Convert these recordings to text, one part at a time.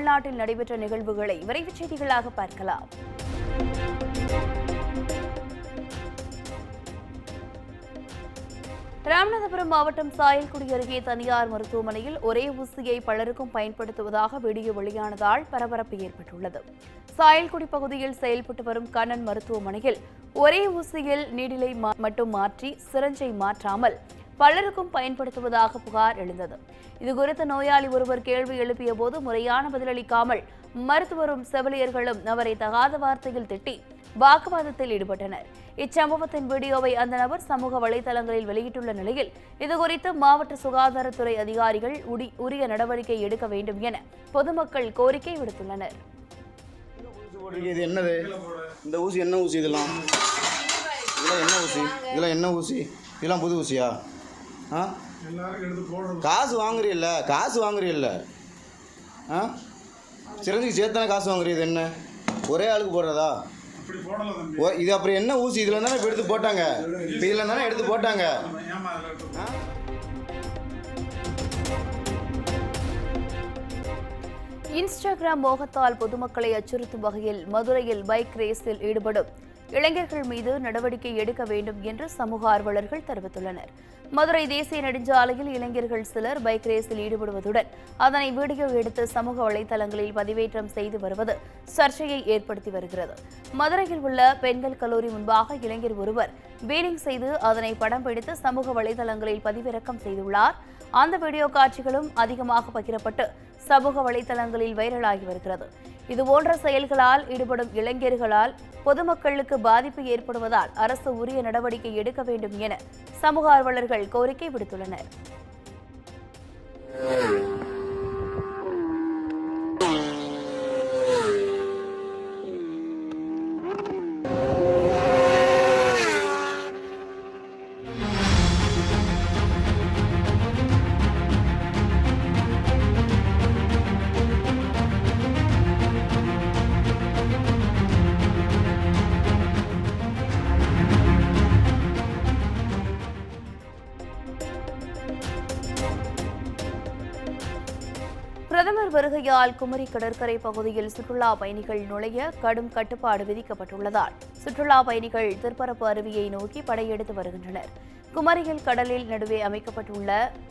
தமிழ்நாட்டில் நடைபெற்ற நிகழ்வுகளை விரைவுச் செய்திகளாக பார்க்கலாம். ராமநாதபுரம் மாவட்டம் சாயல்குடி அருகே தனியார் மருத்துவமனையில் ஒரே ஊசியை பலருக்கும் பயன்படுத்துவதாக வீடியோ வெளியானதால் பரபரப்பு ஏற்பட்டுள்ளது. சாயல்குடி பகுதியில் செயல்பட்டு வரும் கண்ணன் மருத்துவமனையில் ஒரே ஊசியில் நீடிலை மட்டும் மாற்றி சிரஞ்சை மாற்றாமல் பலருக்கும் பயன்படுத்துவதாக புகார் எழுந்தது. இதுகுறித்து நோயாளி ஒருவர் கேள்வி எழுப்பிய போது முறையான பதிலளிக்காமல் மருத்துவரும் செவிலியர்களும் அவரை தகாத வார்த்தையில் திட்டி வாக்குவாதத்தில் ஈடுபட்டனர். இச்சம்பவத்தின் வீடியோவை அந்த நபர் சமூக வலைதளங்களில் வெளியிட்டுள்ள நிலையில் இதுகுறித்து மாவட்ட சுகாதாரத்துறை அதிகாரிகள் உரிய நடவடிக்கை எடுக்க வேண்டும் என பொதுமக்கள் கோரிக்கை விடுத்துள்ளனர். இது என்னது? இந்த ஊசி என்ன ஊசி? இதெல்லாம் என்ன ஊசி? என்ன ஊசி? இதெல்லாம் புது ஊசியா? காசு வாங்குறீல்ல சிறந்துக்கு சேர்த்தானே காசு வாங்குறீங்க. என்ன ஒரே ஆளுக்கு போடுறதா இது? அப்புறம் என்ன ஊசி? இதில் தானே எடுத்து போட்டாங்க. இதில் தானே எடுத்து போட்டாங்க. இன்ஸ்டாகிராம் மோகத்தால் பொதுமக்களை அச்சுறுத்தும் வகையில் மதுரையில் பைக் ரேஸில் ஈடுபடும் இளைஞர்கள் மீது நடவடிக்கை எடுக்க வேண்டும் என்று சமூக ஆர்வலர்கள் தெரிவித்துள்ளனர். மதுரை தேசிய நெடுஞ்சாலையில் இளைஞர்கள் சிலர் பைக் ரேஸில் ஈடுபடுவதுடன் அதனை வீடியோ எடுத்து சமூக வலைதளங்களில் பதிவேற்றம் செய்து வருவது சர்ச்சையை ஏற்படுத்தி வருகிறது. மதுரையில் உள்ள பெண்கள் கல்லூரி முன்பாக இளைஞர் ஒருவர் வீலிங் செய்து அதனை படம் பிடித்து சமூக வலைதளங்களில் பதிவிறக்கம் செய்துள்ளார். அந்த வீடியோ காட்சிகளும் அதிகமாக பகிரப்பட்டு சமூக வலைதளங்களில் வைரலாகி வருகிறது. இதுபோன்ற செயல்களால் ஈடுபடும் இளைஞர்களால் பொதுமக்களுக்கு பாதிப்பு ஏற்படுவதால் அரசு உரிய நடவடிக்கை எடுக்க வேண்டும் என சமூக ஆர்வலர்கள் கோரிக்கை விடுத்துள்ளனர். பிரதமர் வருகையால் குமரி கடற்கரை பகுதியில் சுற்றுலா பயணிகள் நுழைய கடும் கட்டுப்பாடு விதிக்கப்பட்டுள்ளதால் சுற்றுலா பயணிகள் திருப்பரப்பு அருவியை நோக்கி படையெடுத்து வருகின்றனர். குமரியில் கடலில் நடுவே அமைக்கப்பட்டுள்ள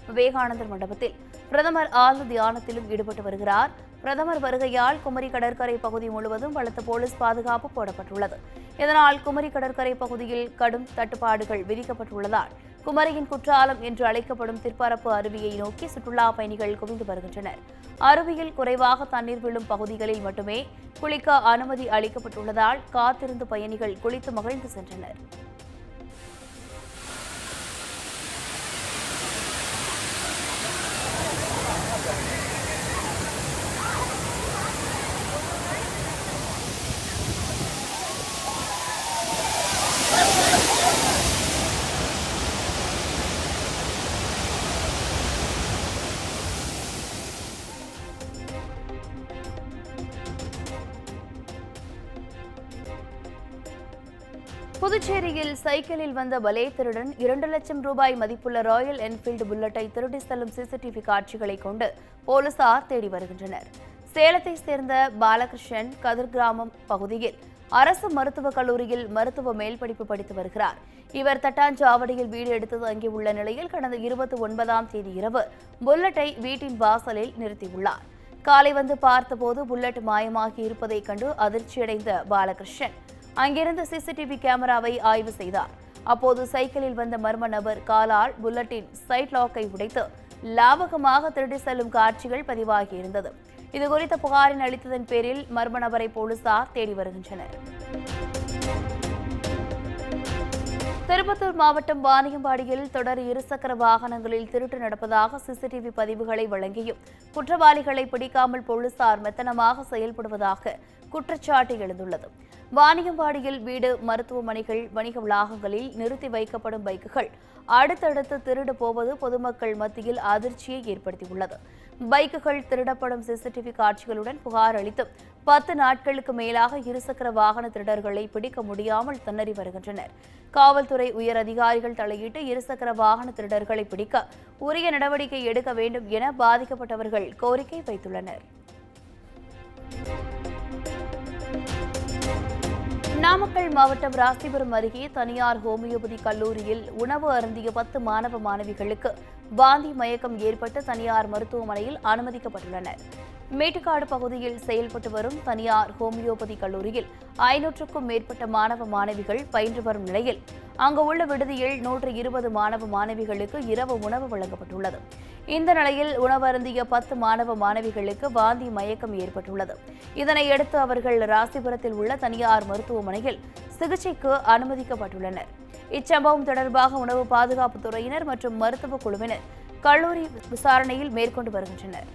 விவேகானந்தர் மண்டபத்தில் பிரதமர் ஆழ்ந்த தியானத்திலும் ஈடுபட்டு வருகிறார். பிரதமர் வருகையால் குமரி கடற்கரை பகுதி முழுவதும் பலத்த போலீஸ் பாதுகாப்பு போடப்பட்டுள்ளது. இதனால் குமரி கடற்கரை பகுதியில் கடும் தட்டுப்பாடுகள் விதிக்கப்பட்டுள்ளதால் குமரியின் குற்றாலம் என்று அழைக்கப்படும் திருப்பரப்பு அருவியை நோக்கி சுற்றுலா பயணிகள் குவிந்து வருகின்றனர். அருவியில் குறைவாக தண்ணீர் விழும் பகுதிகளில் மட்டுமே குளிக்க அனுமதி அளிக்கப்பட்டுள்ளதால் காத்திருந்து பயணிகள் குளித்து மகிழ்ந்து சென்றனர். புதுச்சேரியில் சைக்கிளில் வந்த பலே திருடன் 2 லட்சம் ரூபாய் மதிப்புள்ள ராயல் என்ஃபீல்டு புல்லட்டை திருடி செல்லும் சிசிடிவி காட்சிகளை கொண்டு போலீசார் தேடி வருகின்றனர். சேலத்தை சேர்ந்த பாலகிருஷ்ணன் கதிர் கிராமம் பகுதியில் அரசு மருத்துவக் கல்லூரியில் மருத்துவ மேல்படிப்பு படித்து வருகிறார். இவர் தட்டாஞ்சாவடியில் வீடு எடுத்து தங்கியுள்ள நிலையில் கடந்த 29ஆம் தேதி இரவு புல்லட்டை வீட்டின் வாசலில் நிறுத்தியுள்ளார். காலை வந்து பார்த்தபோது புல்லட் மாயமாகி இருப்பதை கண்டு அதிர்ச்சியடைந்த பாலகிருஷ்ணன் அங்கிருந்த சிசிடிவி கேமராவை ஆய்வு செய்தார். அப்போது சைக்கிளில் வந்த மர்ம நபர் காலால் புல்லட்டின் சைட் லாக்கை உடைத்து லாபகமாக திருடி செல்லும் காட்சிகள் பதிவாகியிருந்தது. இதுகுறித்த புகாரின் அளித்ததன் பேரில் மர்ம நபரை போலீசார் தேடி வருகின்றனர். திருப்பத்தூர் மாவட்டம் வாணியம்பாடியில் தொடர் இருசக்கர வாகனங்களில் திருட்டு நடப்பதாக சிசிடிவி பதிவுகளை வழங்கியும் குற்றவாளிகளை பிடிக்காமல் போலீசார் மெத்தனமாக செயல்படுவதாக குற்றச்சாட்டு எழுந்துள்ளது. வாணியம்பாடியில் வீடு, மருத்துவமனைகள், வணிக வளாகங்களில் நிறுத்தி வைக்கப்படும் பைக்குகள் அடுத்தடுத்து திருடு போவது பொதுமக்கள் மத்தியில் அதிர்ச்சியை ஏற்படுத்தியுள்ளது. பைக்குகள் திருடப்படும் சிசிடிவி காட்சிகளுடன் புகார் அளித்தும் 10 நாட்களுக்கு மேலாக இருசக்கர வாகன திருடர்களை பிடிக்க முடியாமல் திணறி வருகின்றனர். காவல்துறை உயர் அதிகாரிகள் தலையிட்டு இருசக்கர வாகன திருடர்களை பிடிக்க உரிய நடவடிக்கை எடுக்க வேண்டும் என பாதிக்கப்பட்டவர்கள் கோரிக்கை வைத்துள்ளனர். நாமக்கல் மாவட்டம் ராசிபுரம் அருகே தனியார் ஹோமியோபதி கல்லூரியில் உணவு அருந்திய 10 மாணவ மாணவிகளுக்கு வாந்தி மயக்கம் ஏற்பட்டு தனியார் மருத்துவமனையில் அனுமதிக்கப்பட்டுள்ளனர். மேட்டுக்காடு பகுதியில் செயல்பட்டு வரும் தனியார் ஹோமியோபதி கல்லூரியில் 500க்கும் மேற்பட்ட மாணவ மாணவிகள் பயின்று வரும் நிலையில் அங்கு உள்ள விடுதியில் 120 மாணவ மாணவிகளுக்கு இரவு உணவு வழங்கப்பட்டுள்ளது. இந்த நிலையில் உணவருந்திய 10 மாணவ மாணவிகளுக்கு வாந்தி மயக்கம் ஏற்பட்டுள்ளது. இதனையடுத்து அவர்கள் ராசிபுரத்தில் உள்ள தனியார் மருத்துவமனையில் சிகிச்சைக்கு அனுமதிக்கப்பட்டுள்ளனர். இச்சம்பவம் தொடர்பாக உணவு பாதுகாப்புத் துறையினர் மற்றும் மருத்துவ குழுவினர் கல்லூரி விசாரணையில் மேற்கொண்டு வருகின்றனர்.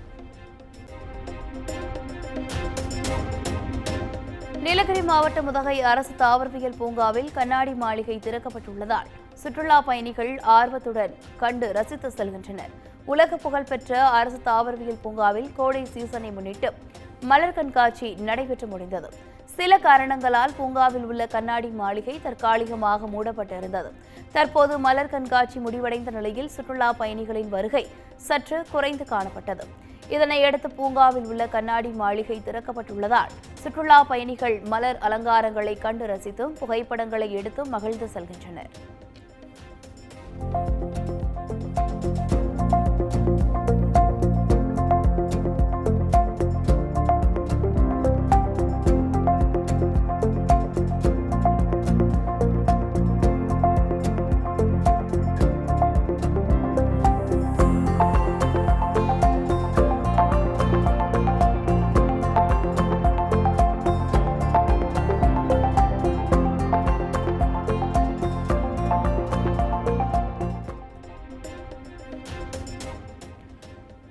நீலகிரி மாவட்டம் உதகை அரசு தாவரவியல் பூங்காவில் கண்ணாடி மாளிகை திறக்கப்பட்டுள்ளதால் சுற்றுலா பயணிகள் ஆர்வத்துடன் கண்டு ரசித்து செல்கின்றனர். உலக புகழ்பெற்ற அரசு தாவரவியல் பூங்காவில் கோடை சீசனை முன்னிட்டு மலர் கண்காட்சி நடைபெற்று முடிந்தது. சில காரணங்களால் பூங்காவில் உள்ள கண்ணாடி மாளிகை தற்காலிகமாக மூடப்பட்டிருந்தது. தற்போது மலர் கண்காட்சி முடிவடைந்த நிலையில் சுற்றுலா பயணிகளின் வருகை சற்று குறைந்து காணப்பட்டது. இதனையடுத்து பூங்காவில் உள்ள கண்ணாடி மாளிகை திறக்கப்பட்டுள்ளதால் சுற்றுலா பயணிகள் மலர் அலங்காரங்களை கண்டு ரசித்தும் புகைப்படங்களை எடுத்தும் மகிழ்ந்து செல்கின்றனர்.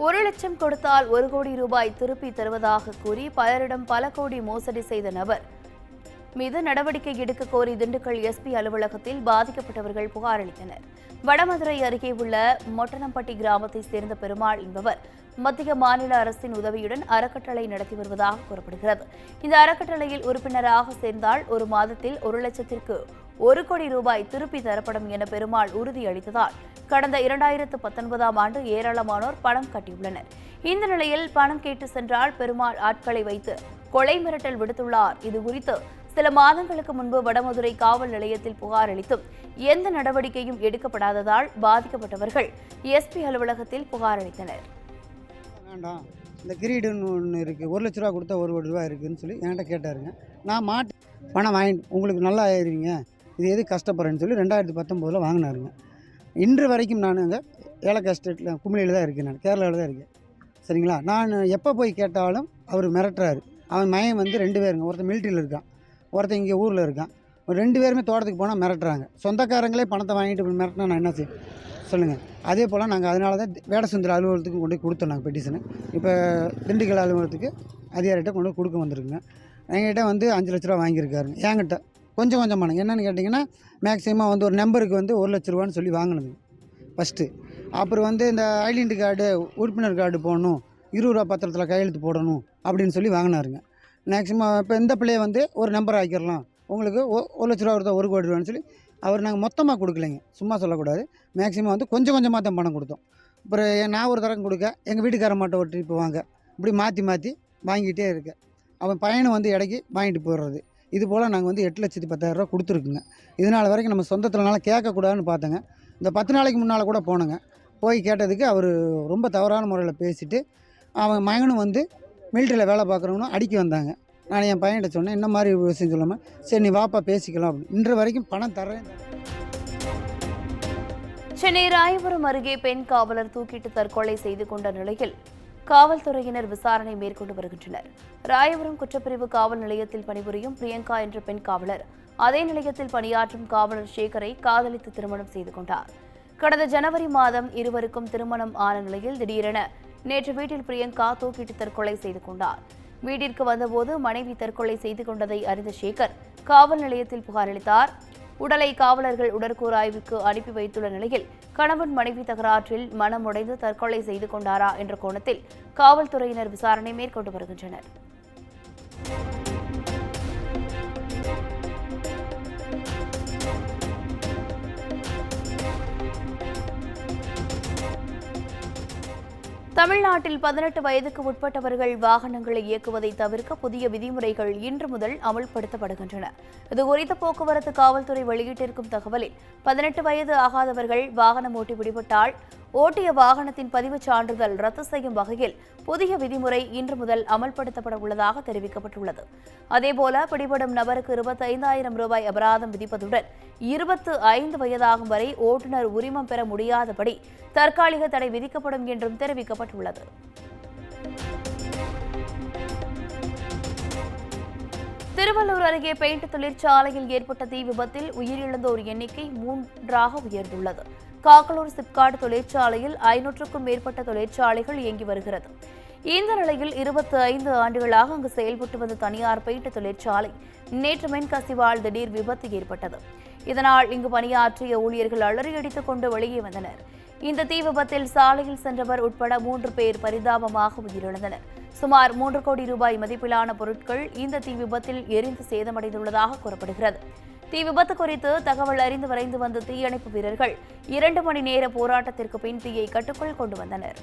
ஒரு லட்சம் கொடுத்தால் 1 கோடி ரூபாய் திருப்பி தருவதாக கூறி பலரிடம் பல கோடி மோசடி செய்த நபர் மீது நடவடிக்கை எடுக்க கோரி திண்டுக்கல் எஸ்பி அலுவலகத்தில் பாதிக்கப்பட்டவர்கள் புகார் அளித்தனர். வடமதுரை அருகே உள்ள மொட்டனம்பட்டி கிராமத்தைச் சேர்ந்த பெருமாள் என்பவர் மத்திய மாநில அரசின் உதவியுடன் அறக்கட்டளை நடத்தி வருவதாக கூறப்படுகிறது. இந்த அறக்கட்டளையில் உறுப்பினராக சேர்ந்தால் ஒரு மாதத்தில் 1 லட்சத்திற்கு 1 கோடி ரூபாய் திருப்பி தரப்படும் என பெருமாள் உறுதியளித்ததால் கடந்த 2019ஆம் ஆண்டு ஏராளமானோர் பணம் கட்டியுள்ளனர். இந்த நிலையில் பணம் கேட்டு சென்றால் பெருமாள் ஆட்களை வைத்து கொலை மிரட்டல் விடுத்துள்ளார். இதுகுறித்து சில மாதங்களுக்கு முன்பு வடமதுரை காவல் நிலையத்தில் புகார் அளித்தும் எந்த நடவடிக்கையும் எடுக்கப்படாததால் பாதிக்கப்பட்டவர்கள் எஸ்பி அலுவலகத்தில் புகார் அளித்தனர். வேண்டாம், இந்த கிரீடுன்னு ஒன்று இருக்குது, 1 லட்ச ரூபா கொடுத்தா 1 கோடி ரூபா இருக்குதுன்னு சொல்லி என்கிட்ட கேட்டாருங்க. நான் பணம் வாங்கிட்டு உங்களுக்கு நல்லா ஆயிருவீங்க, இது எது கஷ்டப்படுறேன்னு சொல்லி 2019 வாங்கினாருங்க. இன்று வரைக்கும் நான் அங்கே ஏலக்காய் ஸ்டேட்டில் குமிழியில் தான் இருக்கேன், நான் கேரளாவில் தான் இருக்கேன். சரிங்களா, நான் எப்போ போய் கேட்டாலும் அவர் மிரட்டுறாரு. அவன் மயம் வந்து 2 பேருங்க, ஒருத்தன் மிலிட்ரியில் இருக்கான், ஒருத்தன் இங்கே ஊரில் இருக்கான். 2 பேருமே தோட்டத்துக்கு போனால் மிரட்டுறாங்க. சொந்தக்காரங்களே பணத்தை வாங்கிட்டு இப்படி மிரட்டினா நான் என்ன செய்ய சொல்லுங்கள். அதே போல் நாங்கள் அதனால தான் வேடசுந்தர அலுவலகத்துக்கு கொண்டு போய் கொடுத்தோம். நாங்கள் பெட்டிஷனு இப்போ திண்டுக்கல் அலுவலகத்துக்கு அதிகாரிகிட்ட கொண்டு போய் கொடுக்க வந்திருக்குங்க. என்கிட்ட வந்து 5 லட்ச ரூபா வாங்கியிருக்காருங்க. என்கிட்ட கொஞ்சம் பணம் என்னென்னு கேட்டிங்கன்னா, மேக்ஸிமம் வந்து ஒரு நம்பருக்கு வந்து 1 லட்ச ரூபான்னு சொல்லி வாங்கினது ஃபஸ்ட்டு. அப்புறம் வந்து இந்த ஐடென்டி கார்டு, உறுப்பினர் கார்டு போடணும், 20 ரூபா பத்திரத்தில் கையெழுத்து போடணும் அப்படின்னு சொல்லி வாங்கினாருங்க. மேக்ஸிமம் இப்போ இந்த பிள்ளையை வந்து ஒரு நம்பர் ஆக்கிடலாம், உங்களுக்கு 1 லட்ச ரூபா கொடுத்தா 1 கோடி ரூபான்னு சொல்லி அவர் நாங்கள் மொத்தமாக கொடுக்கலைங்க, சும்மா சொல்லக்கூடாது. மேக்ஸிமம் வந்து கொஞ்சமாக தான் பணம் கொடுத்தோம். அப்புறம் நான் ஒரு தரம் கொடுக்க, எங்கள் வீட்டுக்கார மாட்ட ஒரு ட்ரிப்பு வாங்க, இப்படி மாற்றி வாங்கிட்டே இருக்கேன். அவன் பையனை வந்து இடைக்கி வாங்கிட்டு போயிடுறது. இது போல் நாங்கள் வந்து 8,10,000 ரூபா கொடுத்துருக்குங்க. இதனால் வரைக்கும் நம்ம சொந்தத்தினால கேட்கக்கூடாதுன்னு பார்த்தேங்க. இந்த 10 நாளைக்கு முன்னால் கூட போனேங்க. போய் கேட்டதுக்கு அவர் ரொம்ப தவறான முறையில் பேசிவிட்டு அவன் மகனும் வந்து மிலிட்டரியில் வேலை பார்க்குறவனும் அடிக்க வந்தாங்க. நான் என் பையன்கிட்ட சொன்னேன், இந்த மாதிரி விஷயம் சொல்லாமல் சரி நீ வாப்பா பேசிக்கலாம் அப்படின்னு. இன்று வரைக்கும் பணம் தரேன். சென்னை ராயபுரம் அருகே பெண் காவலர் தூக்கிட்டு தற்கொலை செய்து கொண்ட நிலையில் காவல்துறையினர் விசாரணை மேற்கொண்டு வருகின்றனர். ராயபுரம் குற்றப்பிரிவு காவல் நிலையத்தில் பணிபுரியும் பிரியங்கா என்ற பெண் காவலர் அதே நிலையத்தில் பணியாற்றும் காவலர் சேகரை காதலித்து திருமணம் செய்து கொண்டார். கடந்த ஜனவரி மாதம் இருவருக்கும் திருமணம் ஆன நிலையில் திடீரென நேற்று வீட்டில் பிரியங்கா தூக்கிட்டு தற்கொலை செய்து கொண்டார். வீட்டிற்கு வந்தபோது மனைவி தற்கொலை செய்து கொண்டதை அறிந்த சேகர் காவல் நிலையத்தில் புகார் அளித்தார். உடலை காவலர்கள் உடற்கூறாய்வுக்கு அனுப்பி வைத்துள்ள நிலையில் கணவன் மனைவி தகராற்றில் மனமுடைந்து தற்கொலை செய்து கொண்டாரா என்ற கோணத்தில் காவல்துறையினர் விசாரணை மேற்கொண்டு வருகின்றனர். தமிழ்நாட்டில் 18 வயதுக்கு உட்பட்டவர்கள் வாகனங்களை இயக்குவதை தவிர்க்க புதிய விதிமுறைகள் இன்று முதல் அமல்படுத்தப்படுகின்றன. இதுகுறித்து போக்குவரத்து காவல்துறை வெளியிட்டிருக்கும் தகவலில் 18 வயது ஆகாதவர்கள் வாகனம் ஓட்டி பிடிபட்டால் ஓட்டிய வாகனத்தின் பதிவுச் சான்றிதழ் ரத்து செய்யும் வகையில் புதிய விதிமுறை இன்று முதல் அமல்படுத்தப்பட உள்ளதாக தெரிவிக்கப்பட்டுள்ளது. அதேபோல பிடிபடும் நபருக்கு 25,000 ரூபாய் அபராதம் விதிப்பதுடன் 25 வயதாகும் வரை ஓட்டுநர் உரிமம் பெற முடியாதபடி தற்காலிக தடை விதிக்கப்படும் என்றும் தெரிவிக்கப்பட்டுள்ளது. திருவள்ளூர் அருகே பெயிண்ட் தொழிற்சாலையில் ஏற்பட்ட தீ விபத்தில் உயிரிழந்தோர் எண்ணிக்கை 3ஆக உயர்ந்துள்ளது. காக்கலூர் சிப்காட் தொழிற்சாலையில் 500க்கும் மேற்பட்ட தொழிற்சாலைகள் இயங்கி வருகிறது. இந்த நிலையில் 25 ஆண்டுகளாக அங்கு செயல்பட்டு வந்த தனியார் பெயிண்ட் தொழிற்சாலை நேற்று மின்கசிவால் திடீர் விபத்து ஏற்பட்டது. இதனால் இங்கு பணியாற்றிய ஊழியர்கள் அலறியடித்துக் கொண்டு வெளியே வந்தனர். இந்த தீ விபத்தில் சாலையில் சென்றவர் உட்பட 3 பேர் பரிதாபமாக உயிரிழந்தனர். சுமார் 3 கோடி ரூபாய் மதிப்பிலான பொருட்கள் இந்த தீ விபத்தில் எரிந்து சேதமடைந்துள்ளதாக கூறப்படுகிறது. தீ விபத்து குறித்து தகவல் அறிந்து விரைந்து வந்த தீயணைப்பு வீரர்கள் 2 மணி நேர போராட்டத்திற்கு பின் தீயை கட்டுக்குள் கொண்டு வந்தனர்.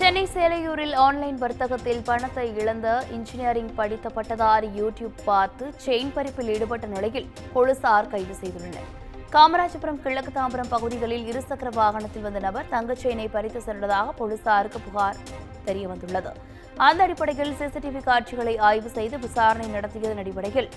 சென்னை சேலையூரில் ஆன்லைன் வர்த்தகத்தில் பணத்தை இழந்த இன்ஜினியரிங் படித்த பட்டதாரி யூடியூப் பார்த்து செயின் பறிப்பில் ஈடுபட்ட நிலையில் போலீசார் கைது செய்துள்ளனர். காமராஜபுரம் கிழக்கு தாம்பரம் பகுதிகளில் இருசக்கர வாகனத்தில் வந்த நபர் தங்கச் செயினை பறித்து சென்றதாக போலீசாருக்கு புகார் தெரியவந்துள்ளது. அந்த அடிப்படையில் சிசிடிவி காட்சிகளை ஆய்வு செய்து விசாரணை நடத்தியதன் அடிப்படையில்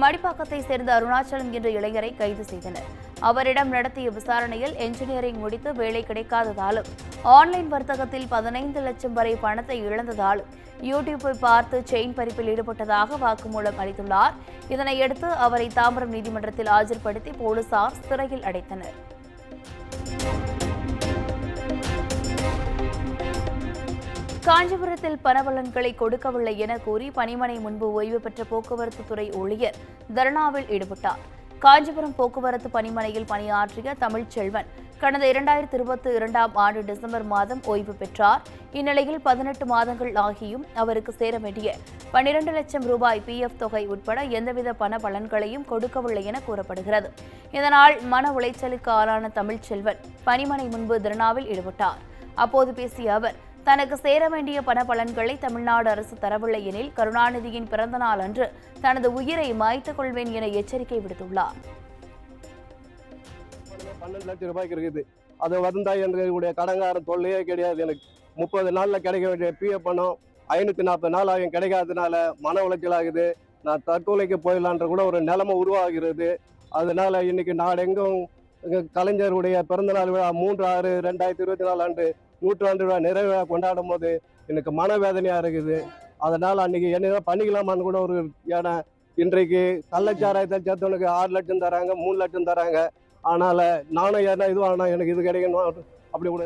மடிப்பாக்கத்தை சேர்ந்த அருணாச்சலம் என்ற இளைஞரை கைது செய்தனர். அவரிடம் நடத்திய விசாரணையில் என்ஜினியரிங் முடித்து வேலை கிடைக்காததாலும் ஆன்லைன் வர்த்தகத்தில் 15 லட்சம் வரை பணத்தை இழந்ததாலும் யூடியூப்பை பார்த்து செயின் பறிப்பில் ஈடுபட்டதாக வாக்குமூலம் அளித்துள்ளார். இதனையடுத்து அவரை தாம்பரம் நீதிமன்றத்தில் ஆஜர்படுத்தி போலீசார் சிறையில் அடைத்தனர். காஞ்சிபுரத்தில் பணபலன்களை கொடுக்கவில்லை என கூறி பணிமனை முன்பு ஓய்வு பெற்ற போக்குவரத்து துறை ஊழியர் தர்ணாவில் ஈடுபட்டார். காஞ்சிபுரம் போக்குவரத்து பணிமனையில் பணியாற்றிய தமிழ்ச்செல்வன் கடந்த 2022ஆம் ஆண்டு டிசம்பர் மாதம் ஓய்வு பெற்றார். இந்நிலையில் 18 மாதங்கள் ஆகியும் அவருக்கு சேர வேண்டிய 12 லட்சம் ரூபாய் PF தொகை உட்பட எந்தவித பண பலன்களையும் கொடுக்கவில்லை என கூறப்படுகிறது. இதனால் மன உளைச்சலுக்கு ஆளான தமிழ்ச்செல்வன் பணிமனை முன்பு தர்ணாவில் ஈடுபட்டார். அப்போது பேசிய அவர், தனக்கு சேர வேண்டிய பண பலன்களை தமிழ்நாடு அரசு தரவில்லை எனில் கருணாநிதியின் பிறந்த நாள் அன்று தனது உயிரை மாய்த்துக் கொள்வேன் என எச்சரிக்கை விடுத்துள்ளார். 12 லட்சம் ரூபாய்க்கு இருக்குது. அது வந்தா என்னுடைய கடங்காரம் தொல்லையே கிடையாது. எனக்கு 30 நாளில் கிடைக்க வேண்டிய PF பணம் 540 நாள் ஆகும் கிடைக்காததுனால மன உளைச்சல் ஆகுது. நான் தற்கொலைக்கு போயிடலான்ற கூட ஒரு நிலைமை உருவாகிறது. அதனால இன்னைக்கு நாடெங்கும் கலைஞருடைய பிறந்தநாள் விழா 3/6/2024 அன்று 100ஆண்டு விழா நிறைவு விழா கொண்டாடும் போது எனக்கு மனவேதனையா இருக்குது. அதனால அன்னைக்கு என்ன பண்ணிக்கலாமான்னு கூட ஒரு ஏன்னா இன்றைக்கு கள்ளச்சாராயத்தை சேர்த்தவனுக்கு 6 லட்சம் தராங்க, 3 லட்சம் தராங்க. ஆனால நானும் ஏன்னா இதுவானா எனக்கு இது கிடைக்கணும் அப்படி கூட